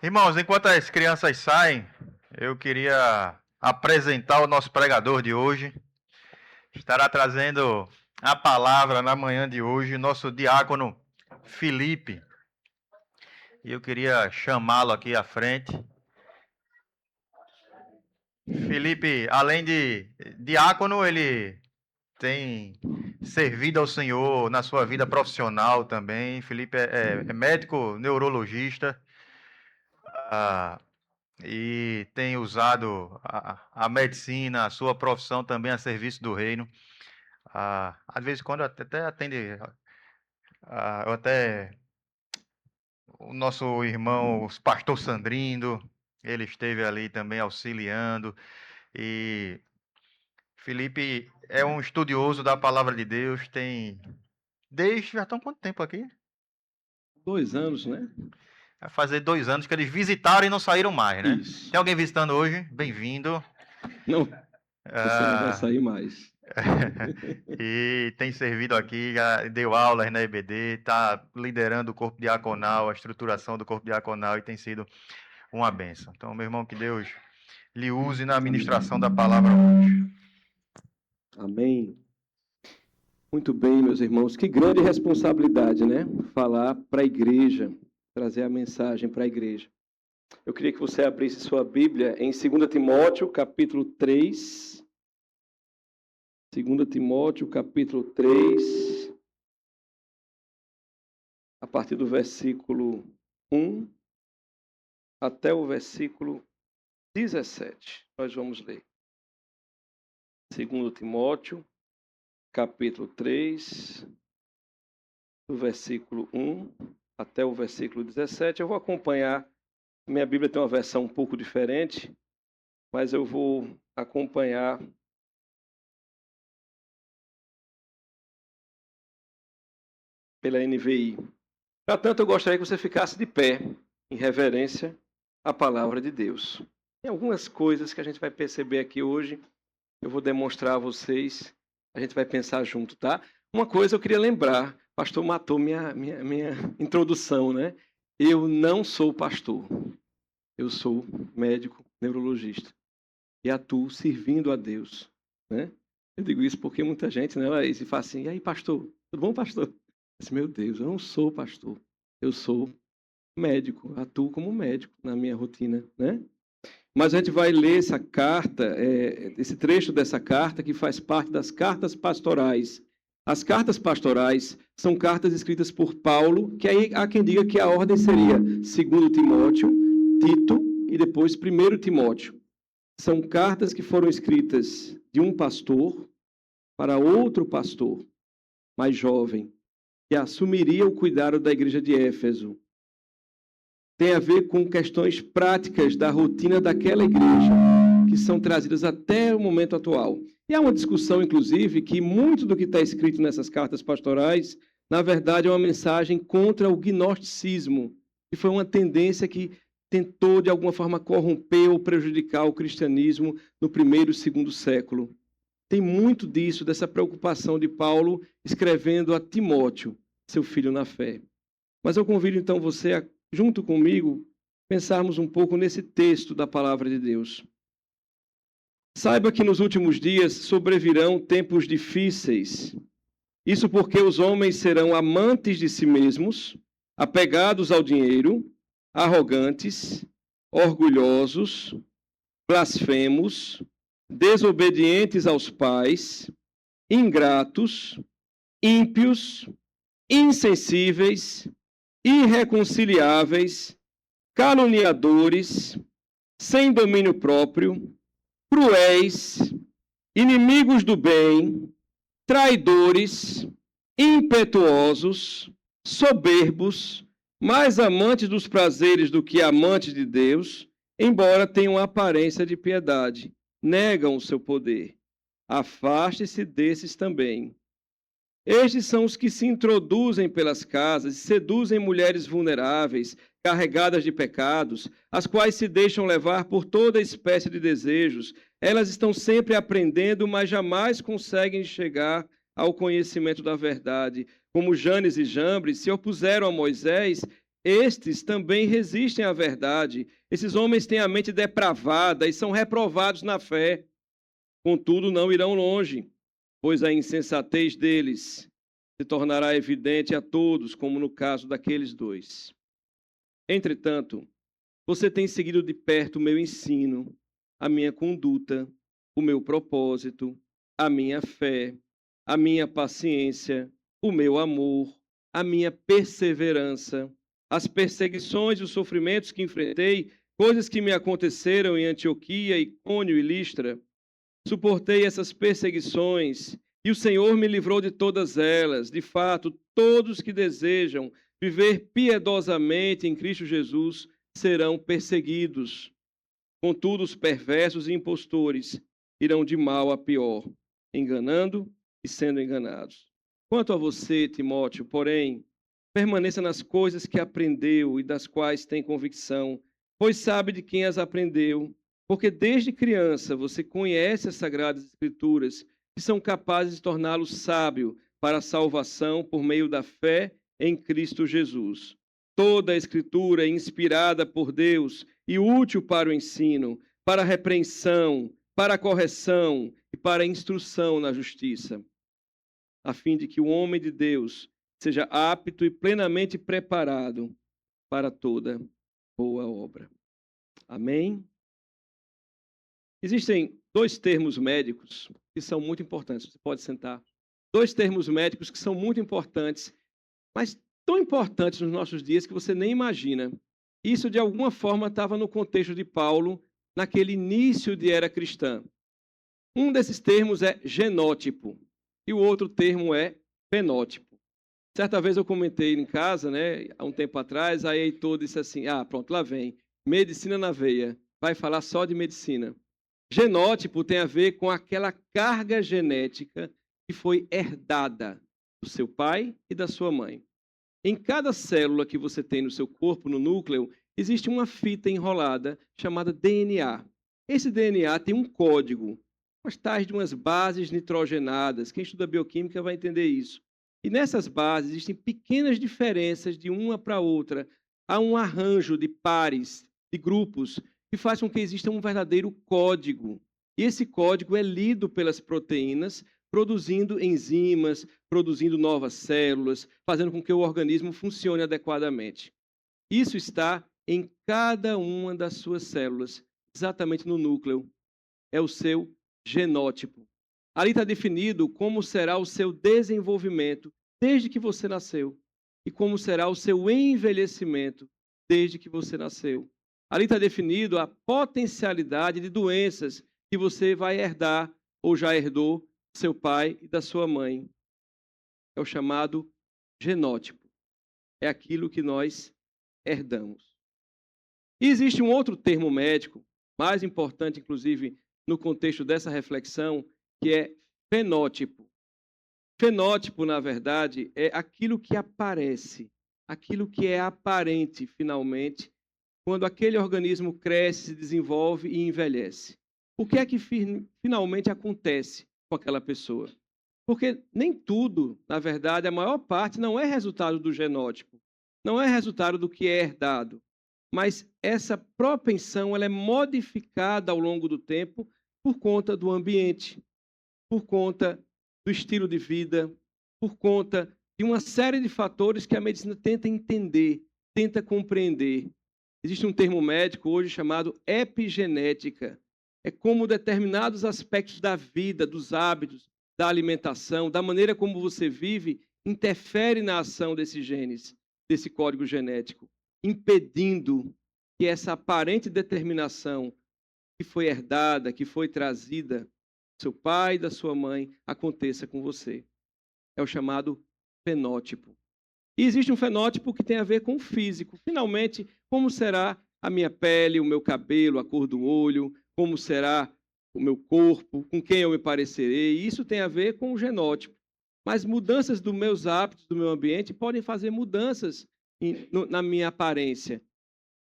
Irmãos, enquanto as crianças saem, eu queria apresentar o nosso pregador de hoje. Estará trazendo a palavra na manhã de hoje, nosso diácono Felipe. E eu queria chamá-lo aqui à frente. Felipe, além de diácono, ele tem servido ao Senhor na sua vida profissional também. Felipe é médico neurologista. E tem usado a medicina, a sua profissão também a serviço do reino. Às vezes, quando até atende, eu até o nosso irmão, o pastor Sandrindo, ele esteve ali também auxiliando. E Felipe é um estudioso da palavra de Deus, já estão quanto tempo aqui? 2 anos, né? Vai fazer 2 anos que eles visitaram e não saíram mais, né? Isso. Tem alguém visitando hoje? Bem-vindo. Não, você não vai sair mais. E tem servido aqui, já deu aulas na EBD, está liderando o corpo diaconal, a estruturação do corpo diaconal e tem sido uma bênção. Então, meu irmão, que Deus lhe use na administração da palavra hoje. Amém. Muito bem, meus irmãos. Que grande responsabilidade, né? Falar para a igreja, trazer a mensagem para a igreja. Eu queria que você abrisse sua Bíblia em 2 Timóteo, capítulo 3. 2 Timóteo, capítulo 3. A partir do versículo 1 até o versículo 17. Nós vamos ler. 2 Timóteo, capítulo 3, do versículo 1 até o versículo 17. Eu vou acompanhar. Minha Bíblia tem uma versão um pouco diferente, mas eu vou acompanhar pela NVI. Portanto, eu gostaria que você ficasse de pé, em reverência à palavra de Deus. Tem algumas coisas que a gente vai perceber aqui hoje, eu vou demonstrar a vocês, a gente vai pensar junto, tá? Uma coisa eu queria lembrar, o pastor matou minha introdução, né? Eu não sou pastor, eu sou médico neurologista e atuo servindo a Deus, né? Eu digo isso porque muita gente, né, Laís, fala assim, e aí, pastor, tudo bom, pastor? Eu disse, meu Deus, eu não sou pastor, eu sou médico, atuo como médico na minha rotina, né? Mas a gente vai ler essa carta, esse trecho dessa carta que faz parte das cartas pastorais. As cartas pastorais são cartas escritas por Paulo, que aí há quem diga que a ordem seria 2 Timóteo, Tito e depois 1 Timóteo. São cartas que foram escritas de um pastor para outro pastor mais jovem, que assumiria o cuidado da igreja de Éfeso. Tem a ver com questões práticas da rotina daquela igreja, que são trazidas até o momento atual. E há uma discussão, inclusive, que muito do que está escrito nessas cartas pastorais, na verdade, é uma mensagem contra o gnosticismo, que foi uma tendência que tentou, de alguma forma, corromper ou prejudicar o cristianismo no primeiro e segundo século. Tem muito disso, dessa preocupação de Paulo escrevendo a Timóteo, seu filho na fé. Mas eu convido, então, você a, junto comigo, pensarmos um pouco nesse texto da palavra de Deus. Saiba que nos últimos dias sobrevirão tempos difíceis. Isso porque os homens serão amantes de si mesmos, apegados ao dinheiro, arrogantes, orgulhosos, blasfemos, desobedientes aos pais, ingratos, ímpios, insensíveis, irreconciliáveis, caluniadores, sem domínio próprio, cruéis, inimigos do bem, traidores, impetuosos, soberbos, mais amantes dos prazeres do que amantes de Deus, embora tenham aparência de piedade, negam o seu poder. Afaste-se desses também. Estes são os que se introduzem pelas casas e seduzem mulheres vulneráveis, carregadas de pecados, as quais se deixam levar por toda espécie de desejos. Elas estão sempre aprendendo, mas jamais conseguem chegar ao conhecimento da verdade. Como Janes e Jambres se opuseram a Moisés Estes também resistem à verdade. Esses homens têm a mente depravada e são reprovados na fé. Contudo, não irão longe, pois a insensatez deles se tornará evidente a todos, como no caso daqueles dois. Entretanto, você tem seguido de perto o meu ensino, a minha conduta, o meu propósito, a minha fé, a minha paciência, o meu amor, a minha perseverança, as perseguições e os sofrimentos que enfrentei, coisas que me aconteceram em Antioquia, Icônio e Listra. Suportei essas perseguições e o Senhor me livrou de todas elas. De fato, todos que desejam viver piedosamente em Cristo Jesus serão perseguidos. Contudo, os perversos e impostores irão de mal a pior, enganando e sendo enganados. Quanto a você, Timóteo, porém, permaneça nas coisas que aprendeu e das quais tem convicção, pois sabe de quem as aprendeu, porque desde criança você conhece as sagradas escrituras, que são capazes de torná-lo sábio para a salvação por meio da fé em Cristo Jesus. Toda a escritura é inspirada por Deus e útil para o ensino, para a repreensão, para a correção e para a instrução na justiça, a fim de que o homem de Deus seja apto e plenamente preparado para toda boa obra. Amém? Existem dois termos médicos que são muito importantes. Você pode sentar. Dois termos médicos que são muito importantes, mas tão importantes nos nossos dias que você nem imagina. Isso, de alguma forma, estava no contexto de Paulo, naquele início de era cristã. Um desses termos é genótipo e o outro termo é fenótipo. Certa vez eu comentei em casa, né, há um tempo atrás, aí Heitor disse assim, pronto, lá vem, medicina na veia, vai falar só de medicina. Genótipo tem a ver com aquela carga genética que foi herdada do seu pai e da sua mãe. Em cada célula que você tem no seu corpo, no núcleo, existe uma fita enrolada chamada DNA. Esse DNA tem um código, umas tais de umas bases nitrogenadas. Quem estuda bioquímica vai entender isso. E nessas bases existem pequenas diferenças de uma para outra. Há um arranjo de pares, de grupos, que faz com que exista um verdadeiro código. E esse código é lido pelas proteínas, produzindo enzimas, produzindo novas células, fazendo com que o organismo funcione adequadamente. Isso está em cada uma das suas células, exatamente no núcleo. É o seu genótipo. Ali está definido como será o seu desenvolvimento desde que você nasceu e como será o seu envelhecimento desde que você nasceu. Ali está definido a potencialidade de doenças que você vai herdar ou já herdou do seu pai e da sua mãe. É o chamado genótipo. É aquilo que nós herdamos. E existe um outro termo médico, mais importante, inclusive, no contexto dessa reflexão, que é fenótipo. Fenótipo, na verdade, é aquilo que aparece, aquilo que é aparente, finalmente, quando aquele organismo cresce, se desenvolve e envelhece. O que é que finalmente acontece com aquela pessoa? Porque nem tudo, na verdade, a maior parte não é resultado do genótipo, não é resultado do que é herdado, mas essa propensão ela é modificada ao longo do tempo por conta do ambiente, por conta do estilo de vida, por conta de uma série de fatores que a medicina tenta entender, tenta compreender. Existe um termo médico hoje chamado epigenética. É como determinados aspectos da vida, dos hábitos, da alimentação, da maneira como você vive, interfere na ação desses genes, desse código genético, impedindo que essa aparente determinação que foi herdada, que foi trazida do seu pai e da sua mãe, aconteça com você. É o chamado fenótipo. E existe um fenótipo que tem a ver com o físico. Finalmente, como será a minha pele, o meu cabelo, a cor do olho, como será o meu corpo, com quem eu me parecerei. Isso tem a ver com o genótipo. Mas mudanças dos meus hábitos, do meu ambiente, podem fazer mudanças na minha aparência.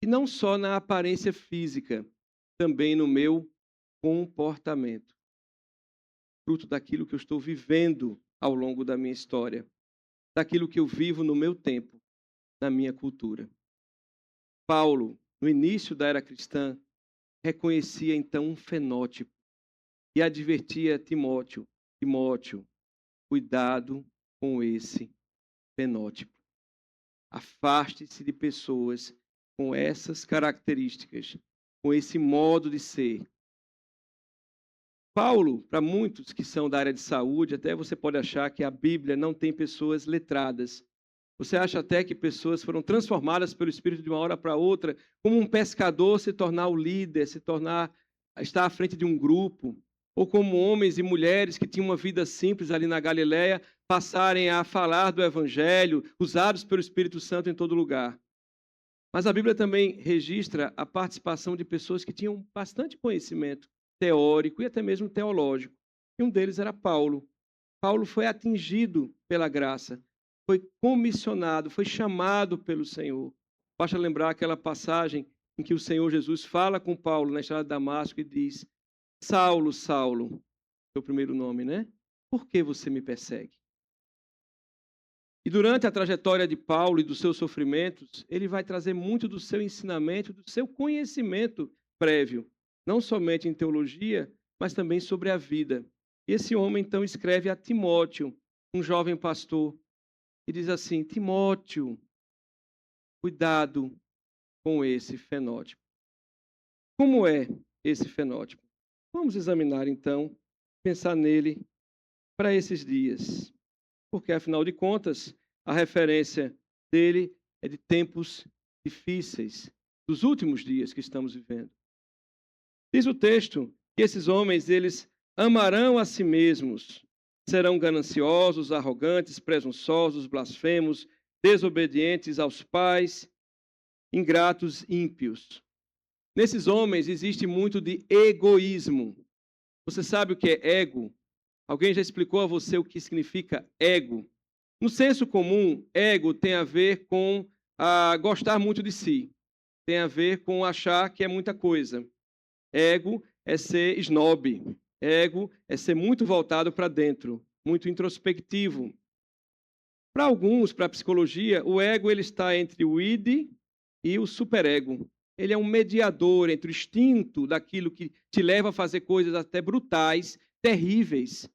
E não só na aparência física, também no meu comportamento. Fruto daquilo que eu estou vivendo ao longo da minha história, daquilo que eu vivo no meu tempo, na minha cultura. Paulo, no início da era cristã, reconhecia então um fenótipo e advertia Timóteo: Timóteo, cuidado com esse fenótipo. Afaste-se de pessoas com essas características, com esse modo de ser. Paulo, para muitos que são da área de saúde, até você pode achar que a Bíblia não tem pessoas letradas. Você acha até que pessoas foram transformadas pelo Espírito de uma hora para outra, como um pescador se tornar o líder, estar à frente de um grupo, ou como homens e mulheres que tinham uma vida simples ali na Galileia, passarem a falar do Evangelho, usados pelo Espírito Santo em todo lugar. Mas a Bíblia também registra a participação de pessoas que tinham bastante conhecimento teórico e até mesmo teológico. E um deles era Paulo. Paulo foi atingido pela graça, foi comissionado, foi chamado pelo Senhor. Basta lembrar aquela passagem em que o Senhor Jesus fala com Paulo na estrada de Damasco e diz: Saulo, Saulo, seu primeiro nome, né? Por que você me persegue? E durante a trajetória de Paulo e dos seus sofrimentos, ele vai trazer muito do seu ensinamento, do seu conhecimento prévio, não somente em teologia, mas também sobre a vida. E esse homem então escreve a Timóteo, um jovem pastor, e diz assim: Timóteo, cuidado com esse fenótipo. Como é esse fenótipo? Vamos examinar então, pensar nele para esses dias. Porque, afinal de contas, a referência dele é de tempos difíceis, dos últimos dias que estamos vivendo. Diz o texto que esses homens, eles amarão a si mesmos, serão gananciosos, arrogantes, presunçosos, blasfemos, desobedientes aos pais, ingratos, ímpios. Nesses homens existe muito de egoísmo. Você sabe o que é ego? Alguém já explicou a você o que significa ego? No senso comum, ego tem a ver com gostar muito de si. Tem a ver com achar que é muita coisa. Ego é ser snob. Ego é ser muito voltado para dentro, muito introspectivo. Para alguns, para a psicologia, o ego ele está entre o id e o superego. Ele é um mediador entre o instinto daquilo que te leva a fazer coisas até brutais, terríveis,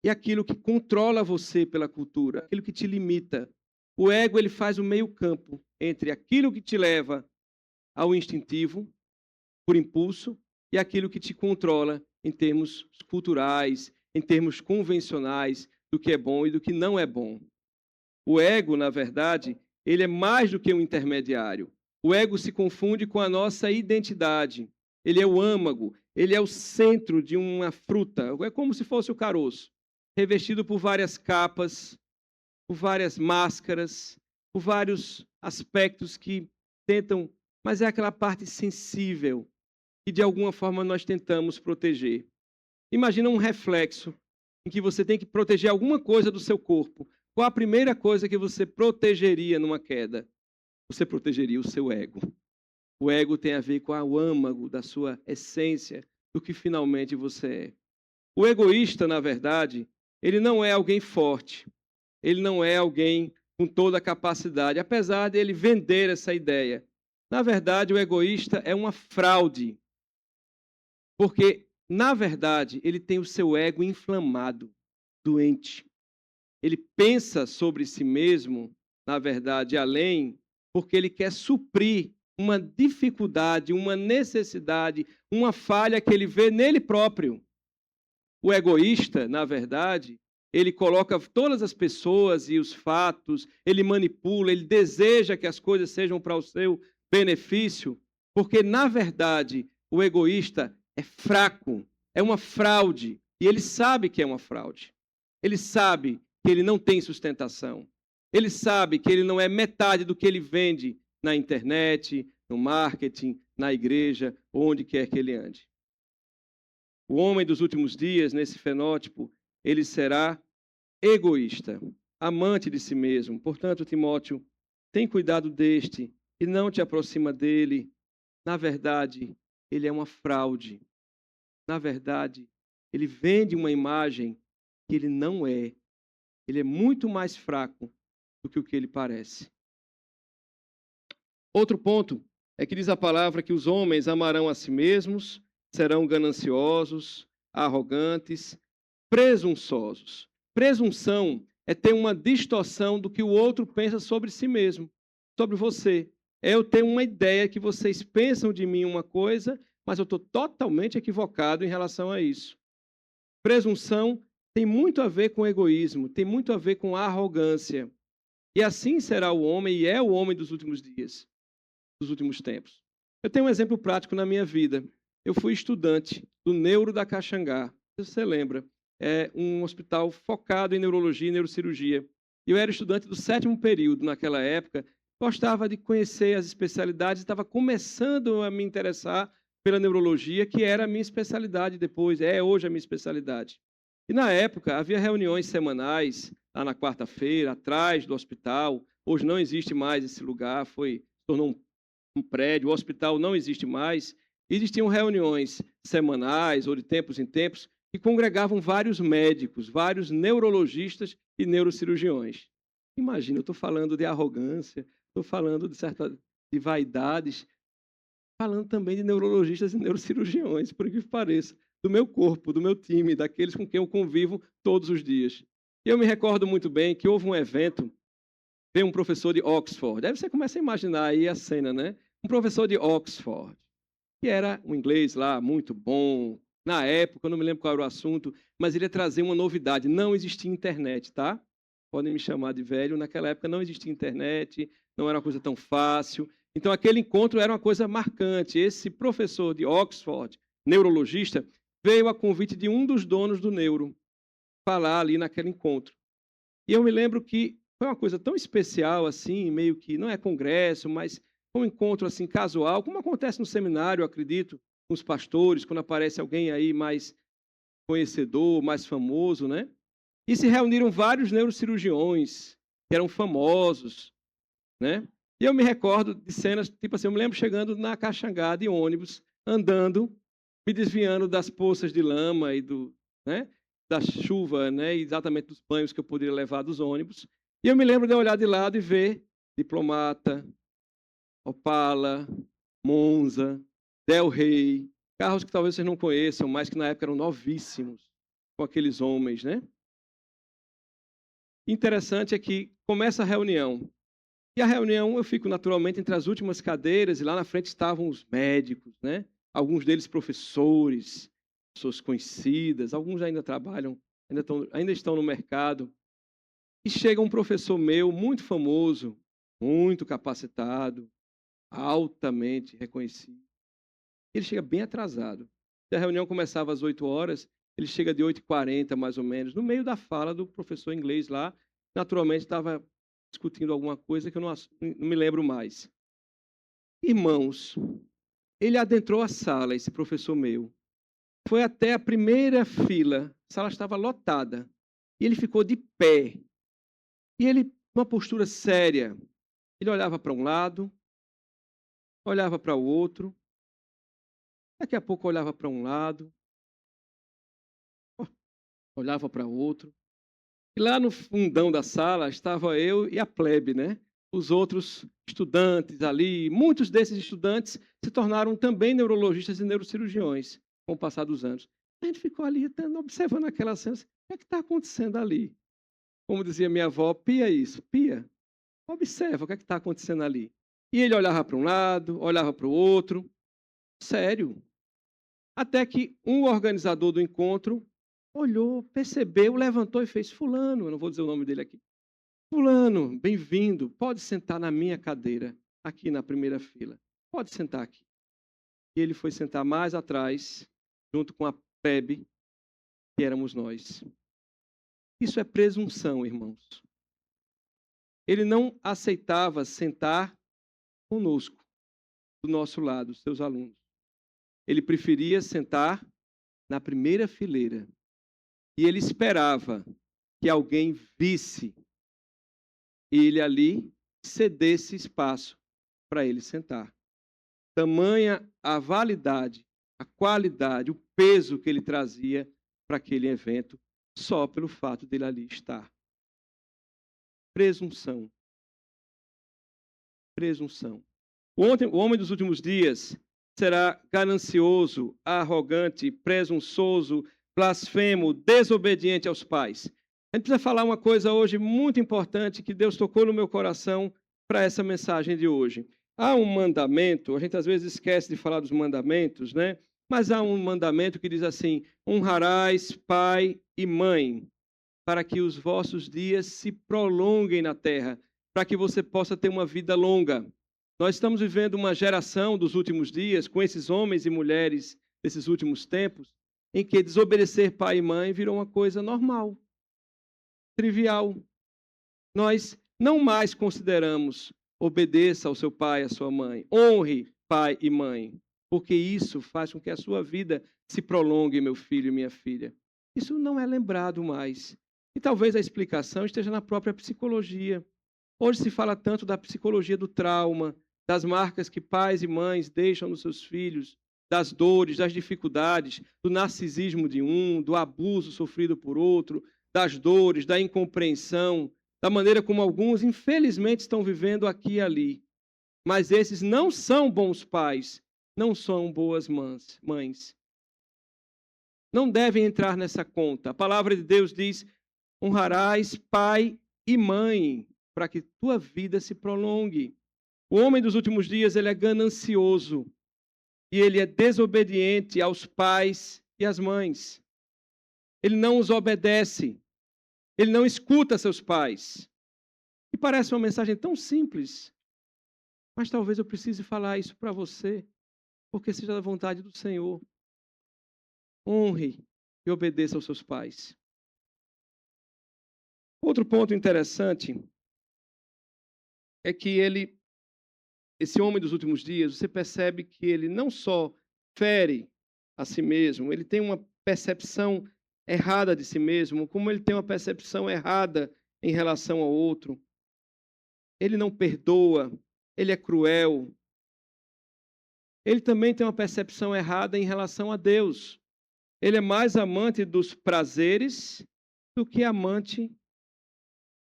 e aquilo que controla você pela cultura, aquilo que te limita. O ego ele faz o meio-campo entre aquilo que te leva ao instintivo, por impulso, e aquilo que te controla em termos culturais, em termos convencionais, do que é bom e do que não é bom. O ego, na verdade, ele é mais do que um intermediário. O ego se confunde com a nossa identidade. Ele é o âmago, ele é o centro de uma fruta. É como se fosse o caroço, revestido por várias capas, por várias máscaras, por vários aspectos que tentam, mas é aquela parte sensível que de alguma forma nós tentamos proteger. Imagina um reflexo em que você tem que proteger alguma coisa do seu corpo. Qual a primeira coisa que você protegeria numa queda? Você protegeria o seu ego. O ego tem a ver com o âmago da sua essência, do que finalmente você é. O egoísta, na verdade, ele não é alguém forte. Ele não é alguém com toda a capacidade, apesar de ele vender essa ideia. Na verdade, o egoísta é uma fraude. Porque, na verdade, ele tem o seu ego inflamado, doente. Ele pensa sobre si mesmo, na verdade, além, porque ele quer suprir uma dificuldade, uma necessidade, uma falha que ele vê nele próprio. O egoísta, na verdade, ele coloca todas as pessoas e os fatos, ele manipula, ele deseja que as coisas sejam para o seu benefício, porque, na verdade, o egoísta é fraco, é uma fraude, e ele sabe que é uma fraude. Ele sabe que ele não tem sustentação. Ele sabe que ele não é metade do que ele vende na internet, no marketing, na igreja, onde quer que ele ande. O homem dos últimos dias, nesse fenótipo, ele será egoísta, amante de si mesmo. Portanto, Timóteo, tem cuidado deste e não te aproxima dele. Na verdade, ele é uma fraude. Na verdade, ele vende uma imagem que ele não é. Ele é muito mais fraco do que o que ele parece. Outro ponto É que diz a palavra que os homens amarão a si mesmos, serão gananciosos, arrogantes, presunçosos. Presunção é ter uma distorção do que o outro pensa sobre si mesmo, sobre você. É eu ter uma ideia que vocês pensam de mim uma coisa, mas eu estou totalmente equivocado em relação a isso. Presunção tem muito a ver com egoísmo, tem muito a ver com arrogância. E assim será o homem, e é o homem dos últimos dias, dos últimos tempos. Eu tenho um exemplo prático na minha vida. Eu fui estudante do Neuro da Caxangá. Se você lembra, é um hospital focado em neurologia e neurocirurgia. Eu era estudante do 7º período naquela época. Gostava de conhecer as especialidades, estava começando a me interessar pela neurologia, que era a minha especialidade depois, é hoje a minha especialidade. E na época havia reuniões semanais, lá na quarta-feira, atrás do hospital. Hoje não existe mais esse lugar, tornou um prédio, o hospital não existe mais. Existiam reuniões semanais ou de tempos em tempos que congregavam vários médicos, vários neurologistas e neurocirurgiões. Imagina, eu estou falando de arrogância, estou falando de vaidades, falando também de neurologistas e neurocirurgiões, por que pareça, do meu corpo, do meu time, daqueles com quem eu convivo todos os dias. E eu me recordo muito bem que houve um evento, veio um professor de Oxford. Aí você começa a imaginar aí a cena, né? Um professor de Oxford, que era um inglês lá muito bom. Na época, eu não me lembro qual era o assunto, mas ele ia trazer uma novidade. Não existia internet, tá? Podem me chamar de velho. Naquela época não existia internet, não era uma coisa tão fácil. Então, aquele encontro era uma coisa marcante. Esse professor de Oxford, neurologista, veio a convite de um dos donos do Neuro falar ali naquele encontro. E eu me lembro que foi uma coisa tão especial, assim, meio que não é congresso, mas um encontro assim casual, como acontece no seminário, eu acredito, com os pastores, quando aparece alguém aí mais conhecedor, mais famoso, né? E se reuniram vários neurocirurgiões que eram famosos, né? E eu me recordo de cenas, tipo assim, eu me lembro chegando na Caxangá de ônibus, andando, me desviando das poças de lama e né, da chuva, né, exatamente dos banhos que eu poderia levar dos ônibus. E eu me lembro de olhar de lado e ver Diplomata, Opala, Monza, Del Rey, carros que talvez vocês não conheçam, mas que na época eram novíssimos, com aqueles homens, né? Interessante é que começa a reunião. E a reunião eu fico naturalmente entre as últimas cadeiras, e lá na frente estavam os médicos, né? Alguns deles professores, pessoas conhecidas, alguns ainda trabalham, ainda estão no mercado. E chega um professor meu, muito famoso, muito capacitado, altamente reconhecido. Ele chega bem atrasado. Se a reunião começava às 8 horas, ele chega de 8h40, mais ou menos, no meio da fala do professor inglês lá. Naturalmente, estava discutindo alguma coisa que eu não me lembro mais. Irmãos, ele adentrou a sala, esse professor meu. Foi até a primeira fila, a sala estava lotada. E ele ficou de pé. E ele, numa postura séria, ele olhava para um lado, olhava para o outro, daqui a pouco olhava para um lado, olhava para o outro. E lá no fundão da sala estava eu e a plebe, né? Os outros estudantes ali, muitos desses estudantes se tornaram também neurologistas e neurocirurgiões com o passar dos anos. A gente ficou ali observando aquela cena. O que é que está acontecendo ali? Como dizia minha avó, pia isso, pia. Observa o que é que está acontecendo ali. E ele olhava para um lado, olhava para o outro. Sério. Até que um organizador do encontro olhou, percebeu, levantou e fez: Fulano, eu não vou dizer o nome dele aqui. Fulano, bem-vindo, pode sentar na minha cadeira, aqui na primeira fila. Pode sentar aqui. E ele foi sentar mais atrás, junto com a plebe, que éramos nós. Isso é presunção, irmãos. Ele não aceitava sentar conosco, do nosso lado, seus alunos. Ele preferia sentar na primeira fileira. E ele esperava que alguém visse ele ali, cedesse espaço para ele sentar. Tamanha a validade, a qualidade, o peso que ele trazia para aquele evento, só pelo fato dele ali estar. Presunção. Presunção. O homem dos últimos dias será ganancioso, arrogante, presunçoso, blasfemo, desobediente aos pais. A gente precisa falar uma coisa hoje muito importante que Deus tocou no meu coração para essa mensagem de hoje. Há um mandamento, a gente às vezes esquece de falar dos mandamentos, né? Mas há um mandamento que diz assim: honrarás pai e mãe, para que os vossos dias se prolonguem na terra, para que você possa ter uma vida longa. Nós estamos vivendo uma geração dos últimos dias, com esses homens e mulheres desses últimos tempos, em que desobedecer pai e mãe virou uma coisa normal, trivial. Nós não mais consideramos obedeça ao seu pai e à sua mãe, honre pai e mãe, porque isso faz com que a sua vida se prolongue, meu filho e minha filha. Isso não é lembrado mais. E talvez a explicação esteja na própria psicologia. Hoje se fala tanto da psicologia do trauma, das marcas que pais e mães deixam nos seus filhos, das dores, das dificuldades, do narcisismo de um, do abuso sofrido por outro, das dores, da incompreensão, da maneira como alguns, infelizmente, estão vivendo aqui e ali. Mas esses não são bons pais, não são boas mães. Não devem entrar nessa conta. A palavra de Deus diz: honrarás pai e mãe, para que tua vida se prolongue. O homem dos últimos dias, ele é ganancioso e ele é desobediente aos pais e às mães. Ele não os obedece. Ele não escuta seus pais. E parece uma mensagem tão simples, mas talvez eu precise falar isso para você, porque seja da vontade do Senhor. Honre e obedeça aos seus pais. Outro ponto interessante é que esse homem dos últimos dias, você percebe que ele não só fere a si mesmo, ele tem uma percepção errada de si mesmo, como ele tem uma percepção errada em relação ao outro. Ele não perdoa, ele é cruel. Ele também tem uma percepção errada em relação a Deus. Ele é mais amante dos prazeres do que amante de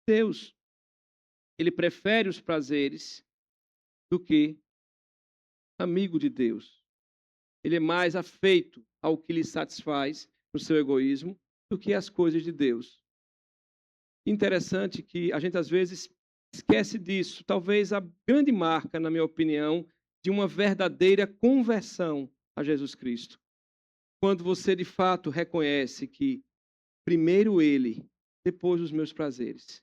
Deus. Ele prefere os prazeres do que amigo de Deus. Ele é mais afeito ao que lhe satisfaz no seu egoísmo do que às coisas de Deus. Interessante que a gente às vezes esquece disso. Talvez a grande marca, na minha opinião, de uma verdadeira conversão a Jesus Cristo. Quando você de fato reconhece que primeiro Ele, depois os meus prazeres.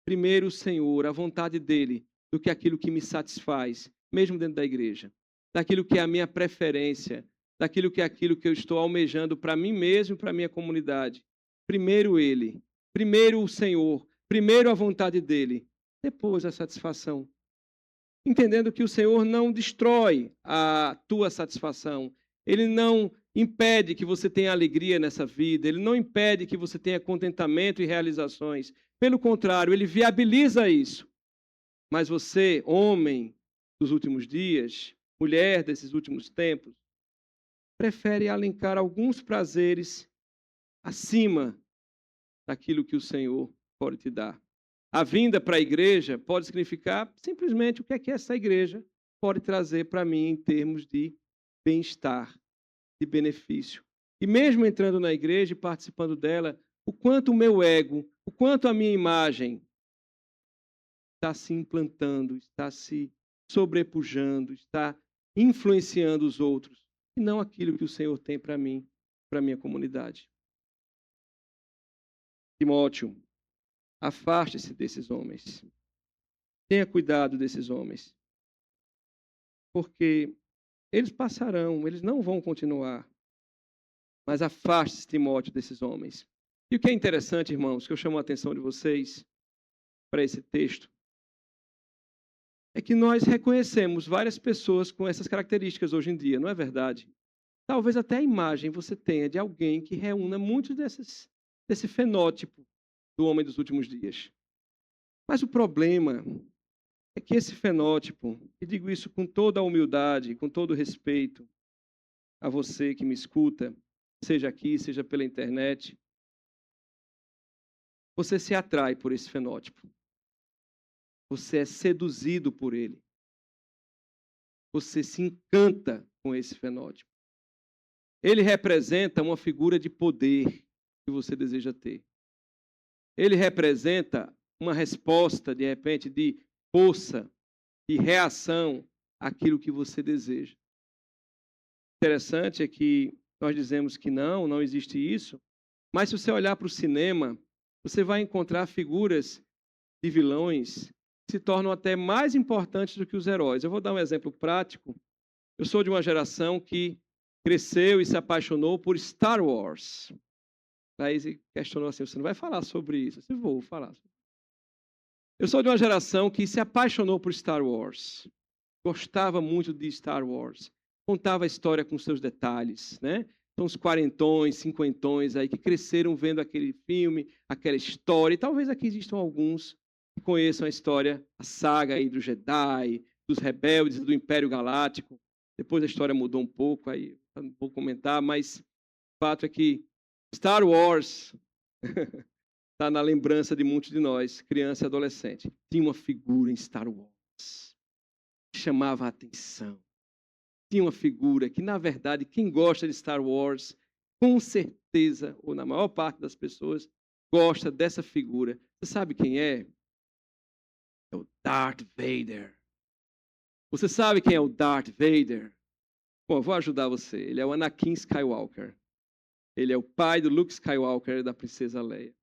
Primeiro o Senhor, a vontade dEle, do que aquilo que me satisfaz, mesmo dentro da igreja. Daquilo que é a minha preferência, daquilo que é aquilo que eu estou almejando para mim mesmo e para a minha comunidade. Primeiro Ele, primeiro o Senhor, primeiro a vontade dEle, depois a satisfação. Entendendo que o Senhor não destrói a tua satisfação. Ele não impede que você tenha alegria nessa vida. Ele não impede que você tenha contentamento e realizações. Pelo contrário, ele viabiliza isso. Mas você, homem dos últimos dias, mulher desses últimos tempos, prefere alencar alguns prazeres acima daquilo que o Senhor pode te dar. A vinda para a igreja pode significar simplesmente o que é que essa igreja pode trazer para mim em termos de bem-estar, de benefício. E mesmo entrando na igreja e participando dela, o quanto o meu ego, o quanto a minha imagem está se implantando, está se sobrepujando, está influenciando os outros, e não aquilo que o Senhor tem para mim, para a minha comunidade. Timóteo, afaste-se desses homens. Tenha cuidado desses homens. Porque eles passarão, eles não vão continuar. Mas afaste-se, Timóteo, desses homens. E o que é interessante, irmãos, que eu chamo a atenção de vocês para esse texto, é que nós reconhecemos várias pessoas com essas características hoje em dia, não é verdade? Talvez até a imagem você tenha de alguém que reúna muitos desse fenótipo do homem dos últimos dias. Mas o problema é que esse fenótipo, e digo isso com toda a humildade, com todo o respeito a você que me escuta, seja aqui, seja pela internet, você se atrai por esse fenótipo. Você é seduzido por ele. você se encanta com esse fenótipo. Ele representa uma figura de poder que você deseja ter. Ele representa uma resposta, de repente, de força, de reação àquilo que você deseja. Interessante é que nós dizemos que não existe isso, mas se você olhar para o cinema, você vai encontrar figuras de vilões que se tornam até mais importantes do que os heróis. Eu vou dar um exemplo prático. Eu sou de uma geração que cresceu e se apaixonou por Star Wars. Aí ele questionou assim, você não vai falar sobre isso? Eu vou falar. Eu sou de uma geração que se apaixonou por Star Wars. Gostava muito de Star Wars. Contava a história com seus detalhes, né? São os quarentões, cinquentões aí que cresceram vendo aquele filme, aquela história. E talvez aqui existam alguns que conheçam a história, a saga aí do Jedi, dos rebeldes, do Império Galáctico. Depois a história mudou um pouco, aí não vou comentar, mas o fato é que Star Wars está na lembrança de muitos de nós, criança e adolescente. Tinha uma figura em Star Wars que chamava a atenção. Tinha uma figura que, na verdade, quem gosta de Star Wars, com certeza, ou na maior parte das pessoas, gosta dessa figura. Você sabe quem é? É o Darth Vader. Você sabe quem é o Darth Vader? Bom, eu vou ajudar você. Ele é o Anakin Skywalker. Ele é o pai do Luke Skywalker e da princesa Leia.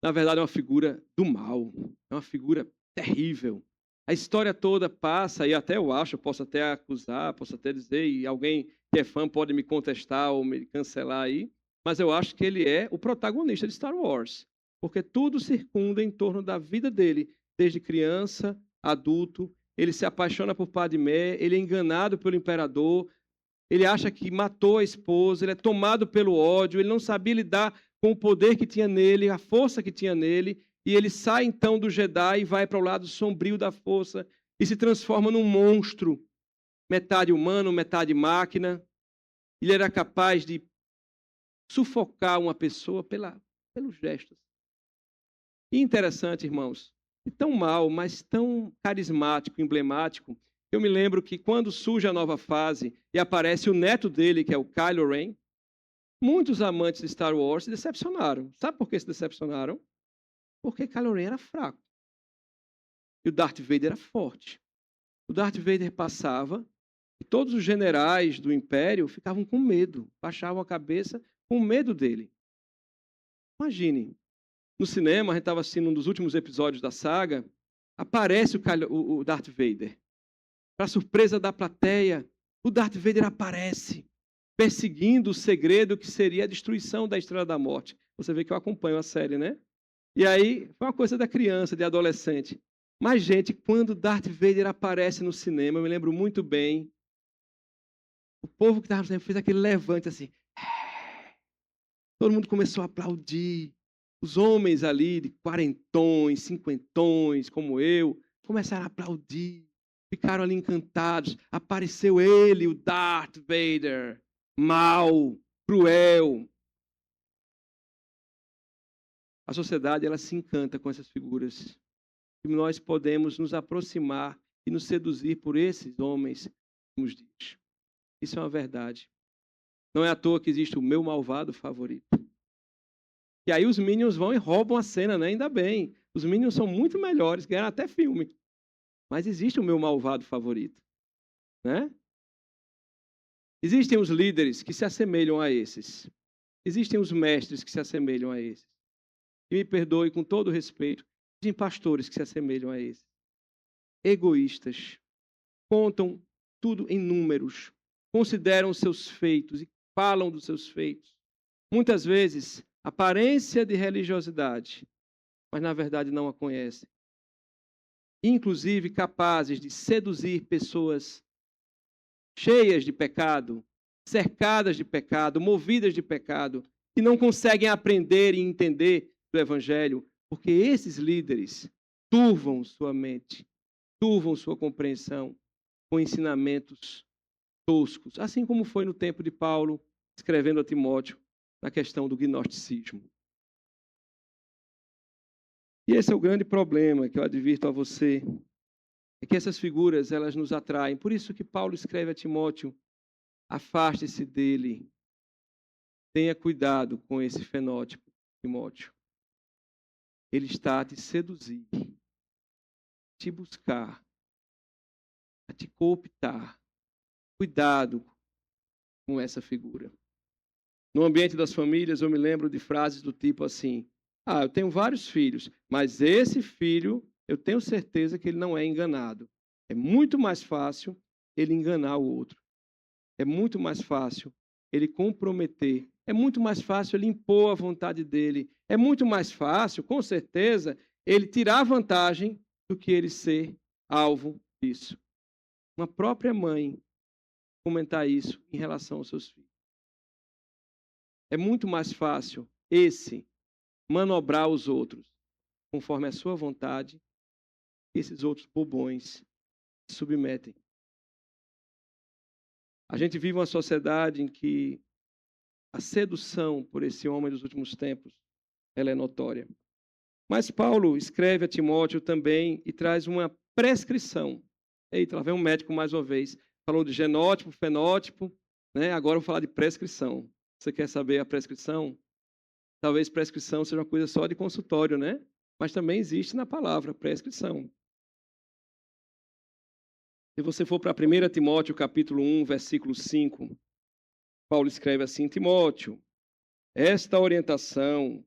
Na verdade, é uma figura do mal. É uma figura terrível. A história toda passa, e até eu acho, eu posso até acusar, posso até dizer, e alguém que é fã pode me contestar ou me cancelar aí, mas eu acho que ele é o protagonista de Star Wars. Porque tudo circunda em torno da vida dele, desde criança, adulto. Ele se apaixona por Padmé, ele é enganado pelo imperador, ele acha que matou a esposa, ele é tomado pelo ódio, ele não sabia lidar com o poder que tinha nele, a força que tinha nele, e ele sai então do Jedi e vai para o lado sombrio da força e se transforma num monstro, metade humano, metade máquina. Ele era capaz de sufocar uma pessoa pelos gestos. E interessante, irmãos, e tão mal, mas tão carismático, emblemático. Eu me lembro que quando surge a nova fase e aparece o neto dele, que é o Kylo Ren, muitos amantes de Star Wars se decepcionaram. Sabe por que se decepcionaram? Porque Kylo Ren era fraco. E o Darth Vader era forte. O Darth Vader passava e todos os generais do Império ficavam com medo, baixavam a cabeça com medo dele. Imagine, no cinema, a gente estava assistindo um dos últimos episódios da saga, aparece o Darth Vader. Para surpresa da plateia, o Darth Vader aparece, perseguindo o segredo que seria a destruição da Estrela da Morte. Você vê que eu acompanho a série, né? E aí, foi uma coisa da criança, de adolescente. Mas, gente, quando Darth Vader aparece no cinema, eu me lembro muito bem, o povo que estava no cinema fez aquele levante assim. Todo mundo começou a aplaudir. Os homens ali, de quarentões, cinquentões, como eu, começaram a aplaudir. Ficaram ali encantados. Apareceu ele, o Darth Vader, mau, cruel. A sociedade ela se encanta com essas figuras. E nós podemos nos aproximar e nos seduzir por esses homens nos dias. Isso é uma verdade. Não é à toa que existe o meu malvado favorito. E aí os Minions vão e roubam a cena, né? Ainda bem. Os Minions são muito melhores, ganharam até filme. Mas existe o meu malvado favorito, né? Existem os líderes que se assemelham a esses. Existem os mestres que se assemelham a esses. E me perdoe com todo respeito, existem pastores que se assemelham a esses. Egoístas. Contam tudo em números. Consideram os seus feitos e falam dos seus feitos. Muitas vezes, aparência de religiosidade, mas na verdade não a conhecem. Inclusive capazes de seduzir pessoas cheias de pecado, cercadas de pecado, movidas de pecado, que não conseguem aprender e entender do Evangelho, porque esses líderes turvam sua mente, turvam sua compreensão com ensinamentos toscos, assim como foi no tempo de Paulo, escrevendo a Timóteo, na questão do gnosticismo. E esse é o grande problema que eu advirto a você, é é que essas figuras, elas nos atraem. Por isso que Paulo escreve a Timóteo: afaste-se dele. Tenha cuidado com esse fenótipo, Timóteo. Ele está a te seduzir, a te buscar, a te cooptar. Cuidado com essa figura. No ambiente das famílias, eu me lembro de frases do tipo assim: eu tenho vários filhos, mas esse filho, eu tenho certeza que ele não é enganado. É muito mais fácil ele enganar o outro. É muito mais fácil ele comprometer. É muito mais fácil ele impor a vontade dele. É muito mais fácil, com certeza, ele tirar vantagem do que ele ser alvo disso. Uma própria mãe comentar isso em relação aos seus filhos. É muito mais fácil esse manobrar os outros conforme a sua vontade, esses outros bobões se submetem. A gente vive uma sociedade em que a sedução por esse homem dos últimos tempos, ela é notória. Mas Paulo escreve a Timóteo também e traz uma prescrição. Eita, lá vem um médico mais uma vez. Falou de genótipo, fenótipo, né? Agora eu vou falar de prescrição. Você quer saber a prescrição? Talvez prescrição seja uma coisa só de consultório, né? Mas também existe na palavra prescrição. Se você for para 1 Timóteo, capítulo 1, versículo 5, Paulo escreve assim: Timóteo, esta orientação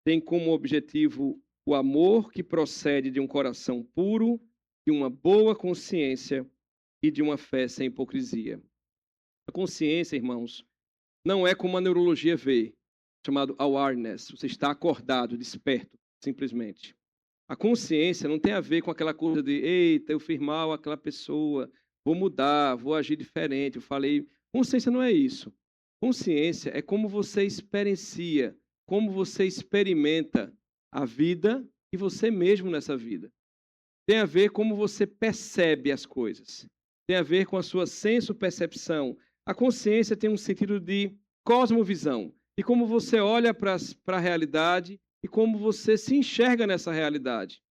tem como objetivo o amor que procede de um coração puro, de uma boa consciência e de uma fé sem hipocrisia. A consciência, irmãos, não é como a neurologia vê, chamado awareness. Você está acordado, desperto, simplesmente. A consciência não tem a ver com aquela coisa de, eita, eu fiz mal àquela pessoa, vou mudar, vou agir diferente, eu falei. Consciência não é isso. Consciência é como você experiencia, como você experimenta a vida e você mesmo nessa vida. Tem a ver como você percebe as coisas. Tem a ver com a sua senso-percepção. A consciência tem um sentido de cosmovisão. E como você olha para a realidade e como você se enxerga nessa realidade.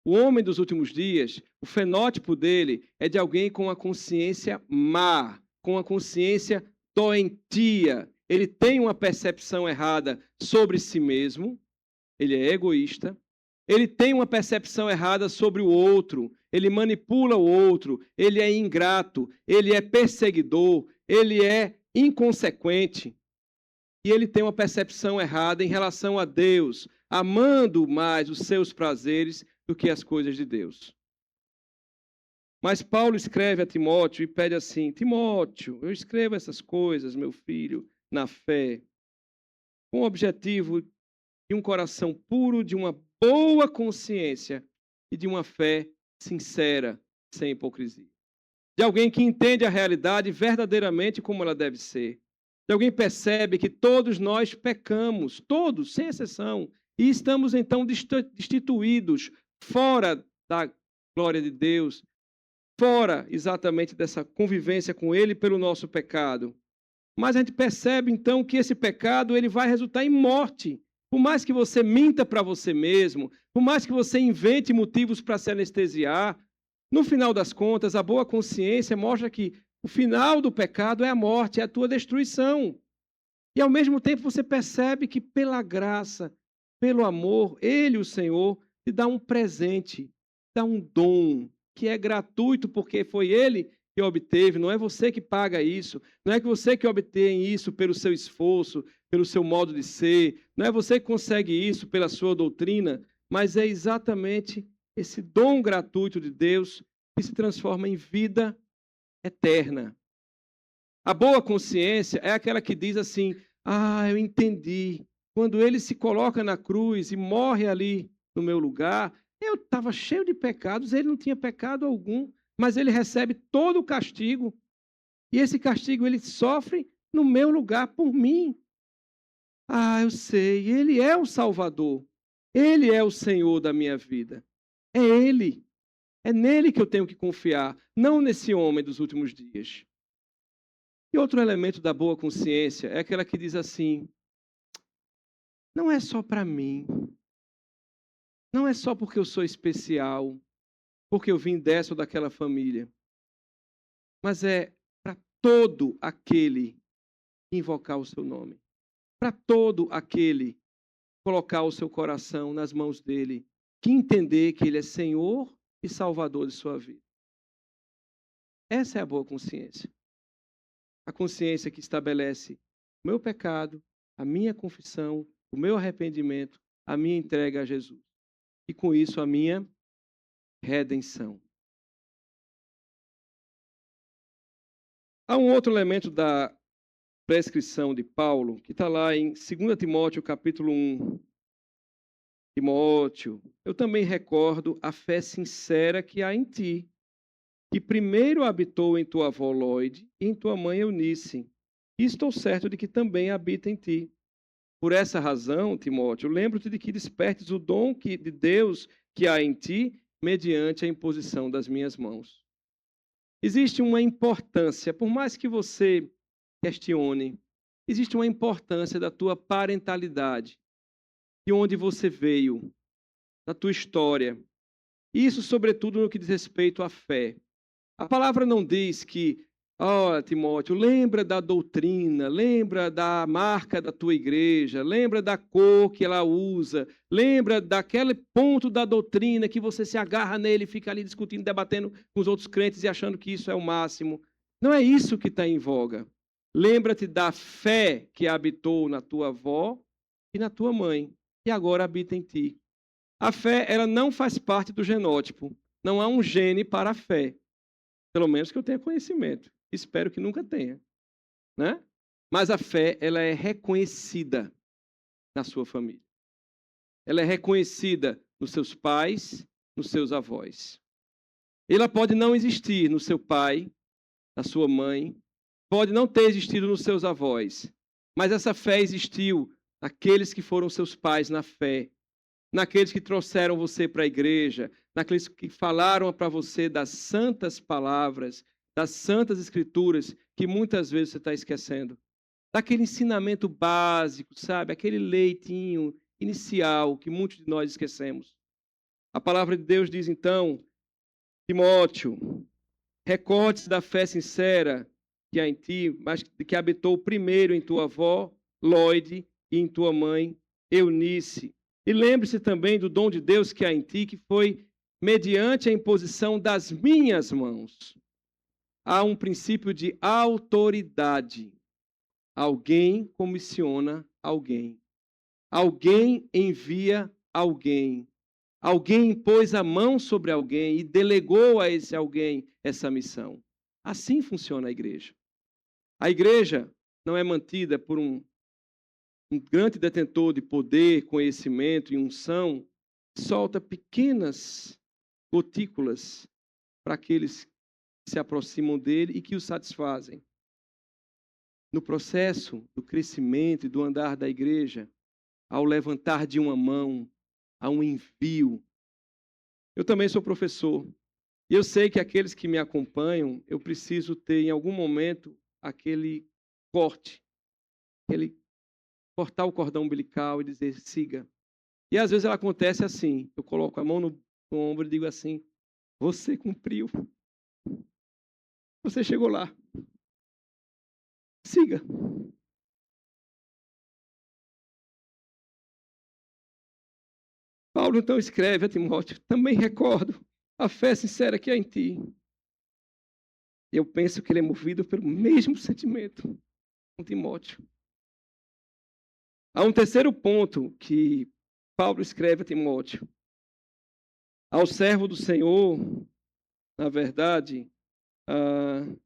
O homem dos últimos dias, o fenótipo dele é de alguém com a consciência má, com a consciência doentia. Ele tem uma percepção errada sobre si mesmo, ele é egoísta. Ele tem uma percepção errada sobre o outro, ele manipula o outro, ele é ingrato, ele é perseguidor, ele é inconsequente. E ele tem uma percepção errada em relação a Deus, amando mais os seus prazeres do que as coisas de Deus. Mas Paulo escreve a Timóteo e pede assim: Timóteo, eu escrevo essas coisas, meu filho, na fé, com o objetivo de um coração puro, de uma boa consciência e de uma fé sincera, sem hipocrisia. De alguém que entende a realidade verdadeiramente como ela deve ser. De alguém que percebe que todos nós pecamos, todos, sem exceção, e estamos então destituídos, fora da glória de Deus, fora exatamente dessa convivência com Ele pelo nosso pecado. Mas a gente percebe então que esse pecado ele vai resultar em morte. Por mais que você minta para você mesmo, por mais que você invente motivos para se anestesiar, no final das contas, a boa consciência mostra que o final do pecado é a morte, é a tua destruição. E ao mesmo tempo você percebe que pela graça, pelo amor, Ele, o Senhor, te dá um presente, dá um dom, que é gratuito porque foi Ele que obteve, não é você que paga isso, não é que você que obtém isso pelo seu esforço, pelo seu modo de ser, não é você que consegue isso pela sua doutrina, mas é exatamente esse dom gratuito de Deus que se transforma em vida eterna. A boa consciência é aquela que diz assim: eu entendi. Quando ele se coloca na cruz e morre ali no meu lugar, eu estava cheio de pecados, ele não tinha pecado algum, mas ele recebe todo o castigo. E esse castigo ele sofre no meu lugar por mim. Eu sei, ele é o Salvador. Ele é o Senhor da minha vida. É ele. É nele que eu tenho que confiar, não nesse homem dos últimos dias. E outro elemento da boa consciência é aquela que diz assim: não é só para mim. Não é só porque eu sou especial. porque eu vim dessa ou daquela família, mas é para todo aquele que invocar o seu nome, para todo aquele que colocar o seu coração nas mãos dele, que entender que ele é Senhor e Salvador de sua vida. Essa é a boa consciência. A consciência que estabelece o meu pecado, a minha confissão, o meu arrependimento, a minha entrega a Jesus. E com isso a minha redenção. Há um outro elemento da prescrição de Paulo, que está lá em 2 Timóteo, capítulo 1. Timóteo, eu também recordo a fé sincera que há em ti, que primeiro habitou em tua avó Loide e em tua mãe Eunice, e estou certo de que também habita em ti. Por essa razão, Timóteo, lembro-te de que despertes o dom de Deus que há em ti, mediante a imposição das minhas mãos. Existe uma importância, por mais que você questione, existe uma importância da tua parentalidade, de onde você veio, da tua história. Isso, sobretudo, no que diz respeito à fé. A palavra não diz que, Timóteo, lembra da doutrina, lembra da marca da tua igreja, lembra da cor que ela usa, lembra daquele ponto da doutrina que você se agarra nele e fica ali discutindo, debatendo com os outros crentes e achando que isso é o máximo. Não é isso que está em voga. Lembra-te da fé que habitou na tua avó e na tua mãe, e agora habita em ti. A fé, ela não faz parte do genótipo. Não há um gene para a fé. Pelo menos que eu tenha conhecimento. Espero que nunca tenha. Né? Mas a fé, ela é reconhecida na sua família. Ela é reconhecida nos seus pais, nos seus avós. Ela pode não existir no seu pai, na sua mãe, pode não ter existido nos seus avós, mas essa fé existiu naqueles que foram seus pais na fé, naqueles que trouxeram você para a igreja, naqueles que falaram para você das santas palavras, das santas escrituras, que muitas vezes você está esquecendo. Daquele ensinamento básico, sabe? Aquele leitinho inicial que muitos de nós esquecemos. A palavra de Deus diz então, Timóteo, recorde-se da fé sincera que há em ti, mas que habitou primeiro em tua avó, Loide, e em tua mãe, Eunice. E lembre-se também do dom de Deus que há em ti, que foi mediante a imposição das minhas mãos. Há um princípio de autoridade. Alguém comissiona alguém. Alguém envia alguém. Alguém impôs a mão sobre alguém e delegou a esse alguém essa missão. Assim funciona a igreja. A igreja não é mantida por um grande detentor de poder, conhecimento e unção, solta pequenas gotículas para aqueles que se aproximam dele e que o satisfazem. No processo do crescimento e do andar da igreja, ao levantar de uma mão, há um envio. Eu também sou professor. E eu sei que aqueles que me acompanham, eu preciso ter em algum momento aquele corte, aquele cortar o cordão umbilical e dizer, siga. E às vezes ela acontece assim, eu coloco a mão no ombro e digo assim, você cumpriu. Você chegou lá. Siga. Paulo então escreve a Timóteo, também recordo a fé sincera que há em ti. Eu penso que ele é movido pelo mesmo sentimento com Timóteo. Há um terceiro ponto que Paulo escreve a Timóteo. Ao servo do Senhor, na verdade,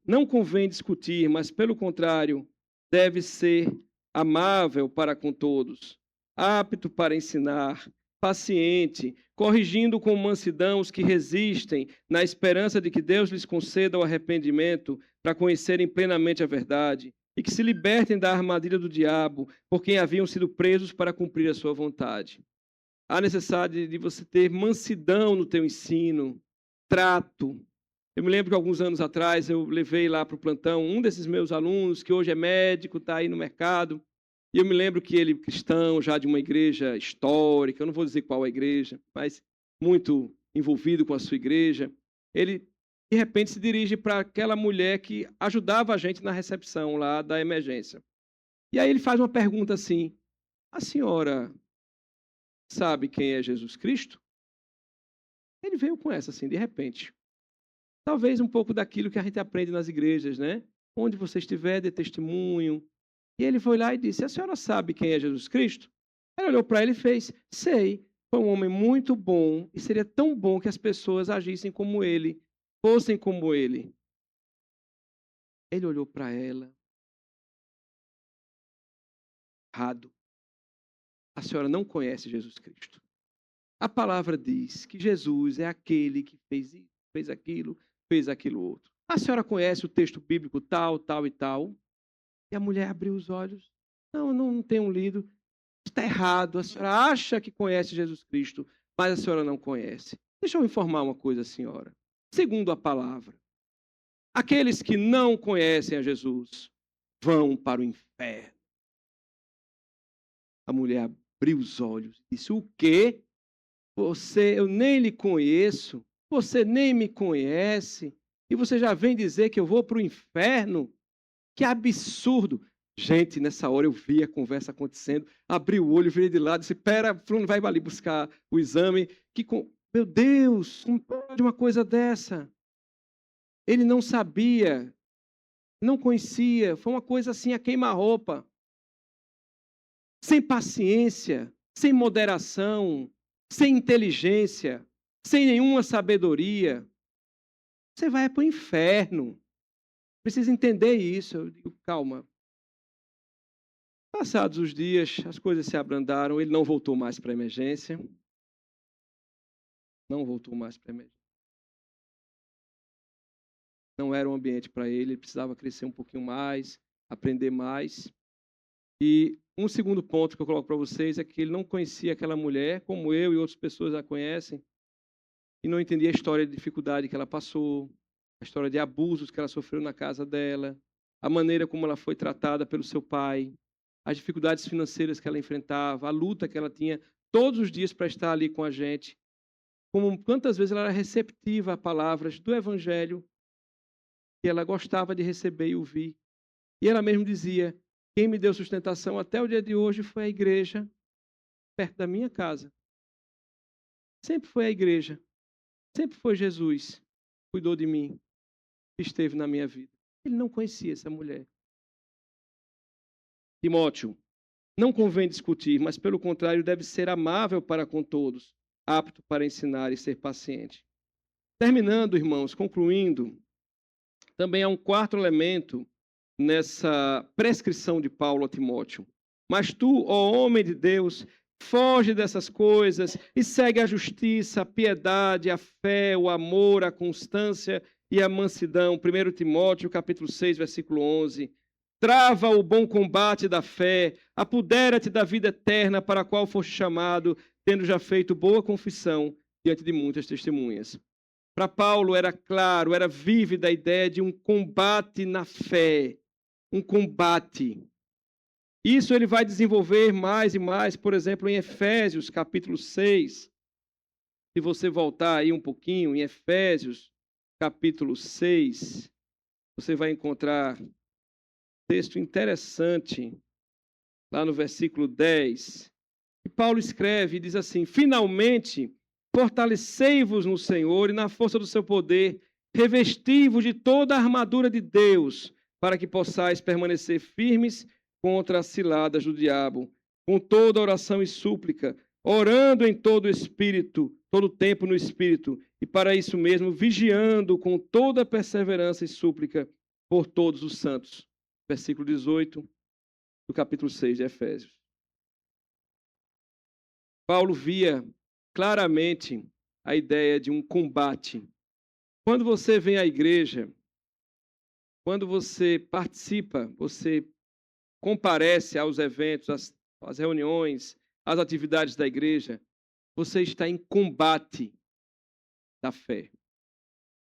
não convém discutir, mas, pelo contrário, deve ser amável para com todos, apto para ensinar, paciente, corrigindo com mansidão os que resistem, na esperança de que Deus lhes conceda o arrependimento para conhecerem plenamente a verdade e que se libertem da armadilha do diabo, por quem haviam sido presos para cumprir a sua vontade. Há necessidade de você ter mansidão no teu ensino, trato. Eu me lembro que alguns anos atrás eu levei lá para o plantão um desses meus alunos, que hoje é médico, está aí no mercado, e eu me lembro que ele, cristão, já de uma igreja histórica, eu não vou dizer qual é a igreja, mas muito envolvido com a sua igreja. Ele, de repente, se dirige para aquela mulher que ajudava a gente na recepção lá da emergência. E aí ele faz uma pergunta assim: a senhora sabe quem é Jesus Cristo? Ele veio com essa assim, de repente. Talvez um pouco daquilo que a gente aprende nas igrejas, né? Onde você estiver, dê testemunho. E ele foi lá e disse: a senhora sabe quem é Jesus Cristo? Ela olhou para ele e fez: sei, foi um homem muito bom e seria tão bom que as pessoas agissem como ele, fossem como ele. Ele olhou para ela. Errado. A senhora não conhece Jesus Cristo. A palavra diz que Jesus é aquele que fez isso, fez aquilo outro. A senhora conhece o texto bíblico tal, tal e tal? E a mulher abriu os olhos. Não tenho lido. Está errado. A senhora acha que conhece Jesus Cristo, mas a senhora não conhece. Deixa eu informar uma coisa, senhora. Segundo a palavra, aqueles que não conhecem a Jesus vão para o inferno. A mulher abriu os olhos e disse: o quê? Eu nem lhe conheço, você nem me conhece, e você já vem dizer que eu vou para o inferno? Que absurdo! Gente, nessa hora eu vi a conversa acontecendo, abri o olho, virei de lado, disse: pera, fulano vai ali buscar o exame. Meu Deus, como pode uma coisa dessa? Ele não sabia, não conhecia, foi uma coisa assim a queima-roupa. Sem paciência, sem moderação, sem inteligência, sem nenhuma sabedoria, você vai para o inferno. Precisa entender isso. Eu digo: calma. Passados os dias, as coisas se abrandaram, ele não voltou mais para a emergência. Não voltou mais para a emergência. Não era um ambiente para ele, ele precisava crescer um pouquinho mais, aprender mais. E um segundo ponto que eu coloco para vocês é que ele não conhecia aquela mulher, como eu e outras pessoas a conhecem, e não entendia a história de dificuldade que ela passou, a história de abusos que ela sofreu na casa dela, a maneira como ela foi tratada pelo seu pai, as dificuldades financeiras que ela enfrentava, a luta que ela tinha todos os dias para estar ali com a gente. Como quantas vezes ela era receptiva a palavras do Evangelho que ela gostava de receber e ouvir. E ela mesma dizia: quem me deu sustentação até o dia de hoje foi a igreja perto da minha casa. Sempre foi a igreja. Sempre foi Jesus que cuidou de mim, que esteve na minha vida. Ele não conhecia essa mulher. Timóteo, não convém discutir, mas pelo contrário deve ser amável para com todos, apto para ensinar e ser paciente. Terminando, irmãos, concluindo, também há um quarto elemento nessa prescrição de Paulo a Timóteo. Mas tu, ó homem de Deus, foge dessas coisas e segue a justiça, a piedade, a fé, o amor, a constância e a mansidão. 1 Timóteo, capítulo 6, versículo 11. Trava o bom combate da fé, apodera-te da vida eterna para a qual foste chamado, tendo já feito boa confissão diante de muitas testemunhas. Para Paulo era claro, era vívida a ideia de um combate na fé, um combate. Isso ele vai desenvolver mais e mais, por exemplo, em Efésios, capítulo 6. Se você voltar aí um pouquinho, em Efésios, capítulo 6, você vai encontrar um texto interessante, lá no versículo 10. E Paulo escreve e diz assim: finalmente, fortalecei-vos no Senhor e na força do seu poder, revesti-vos de toda a armadura de Deus, para que possais permanecer firmes contra as ciladas do diabo, com toda oração e súplica, orando em todo o Espírito, todo o tempo no Espírito, e para isso mesmo, vigiando com toda perseverança e súplica por todos os santos. Versículo 18 do capítulo 6 de Efésios. Paulo via claramente a ideia de um combate. Quando você vem à igreja, quando você participa, você comparece aos eventos, às reuniões, às atividades da igreja, você está em combate da fé.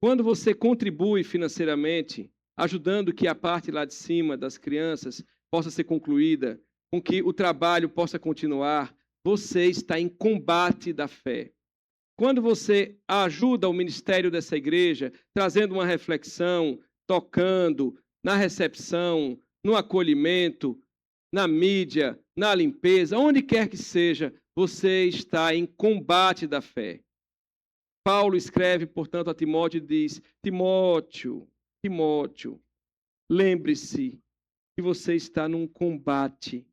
Quando você contribui financeiramente, ajudando que a parte lá de cima das crianças possa ser concluída, com que o trabalho possa continuar, você está em combate da fé. quando você ajuda o ministério dessa igreja, trazendo uma reflexão, tocando, na recepção, no acolhimento, na mídia, na limpeza, onde quer que seja, você está em combate da fé. Paulo escreve, portanto, a Timóteo e diz: Timóteo, Timóteo, lembre-se que você está num combate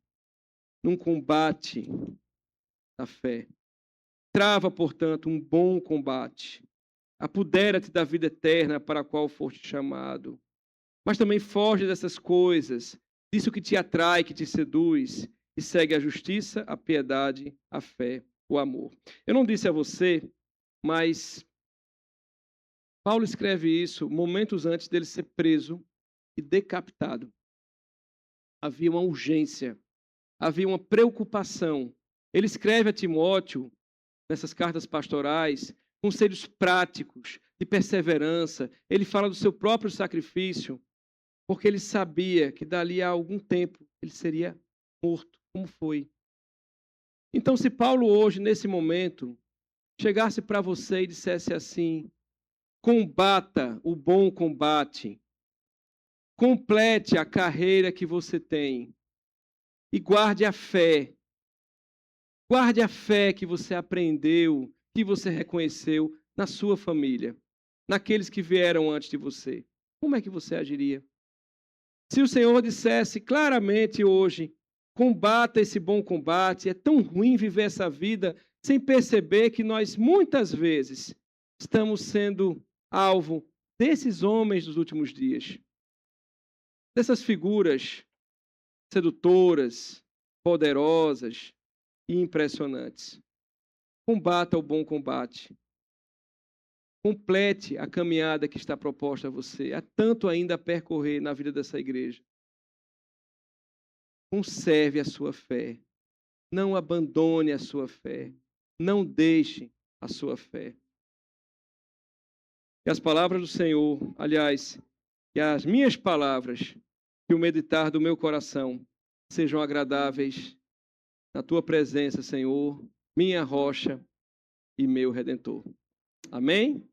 da fé. Trava, portanto, um bom combate. Apodera-te da vida eterna para a qual foste chamado. Mas também foge dessas coisas, disso que te atrai, que te seduz, e segue a justiça, a piedade, a fé, o amor. Eu não disse a você, mas Paulo escreve isso momentos antes dele ser preso e decapitado. Havia uma urgência, havia uma preocupação. Ele escreve a Timóteo, nessas cartas pastorais, conselhos práticos de perseverança. Ele fala do seu próprio sacrifício, porque ele sabia que dali a algum tempo ele seria morto, como foi. Então, se Paulo hoje, nesse momento, chegasse para você e dissesse assim: combata o bom combate, complete a carreira que você tem e guarde a fé. Guarde a fé que você aprendeu, que você reconheceu na sua família, naqueles que vieram antes de você. Como é que você agiria? Se o Senhor dissesse claramente hoje: combata esse bom combate, é tão ruim viver essa vida sem perceber que nós muitas vezes estamos sendo alvo desses homens dos últimos dias, dessas figuras sedutoras, poderosas e impressionantes. Combata o bom combate. Complete a caminhada que está proposta a você. Há tanto ainda a percorrer na vida dessa igreja. Conserve a sua fé. Não abandone a sua fé. Não deixe a sua fé. E as palavras do Senhor, aliás, que as minhas palavras, que o meditar do meu coração sejam agradáveis na tua presença, Senhor, minha rocha e meu redentor. Amém?